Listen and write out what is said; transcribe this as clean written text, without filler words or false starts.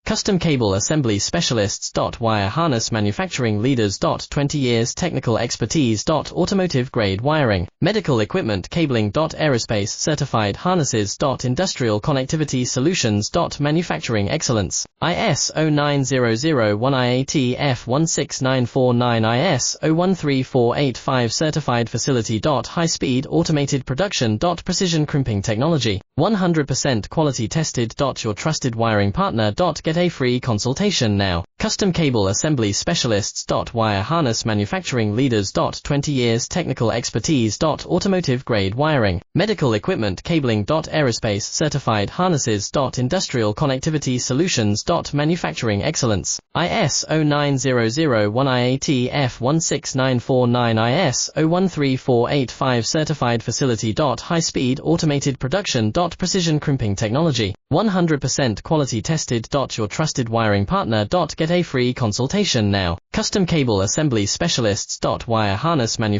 Custom Cable Assembly Specialists. Wire Harness Manufacturing Leaders. 20 years Technical Expertise. Automotive Grade Wiring, Medical Equipment Cabling. Aerospace Certified Harnesses. Industrial Connectivity Solutions. Manufacturing Excellence, ISO 9001 IAT F16949 ISO 13485 Certified Facility. High Speed Automated Production. Precision Crimping Technology, 100% Quality Tested. Your trusted wiring partner. Get a free consultation now. Custom Cable Assembly Specialists. Wire Harness Manufacturing Leaders. 20 years Technical Expertise. Automotive Grade Wiring, Medical Equipment Cabling. Aerospace Certified Harnesses. Industrial Connectivity Solutions. Manufacturing Excellence, ISO 9001 IAT F16949 ISO 13485 Certified Facility. High Speed Automated Production. Precision Crimping Technology, 100% Quality Tested. Your trusted wiring partner. Get a free consultation now. Custom Cable Assembly Specialists. Wire Harness Manufacturing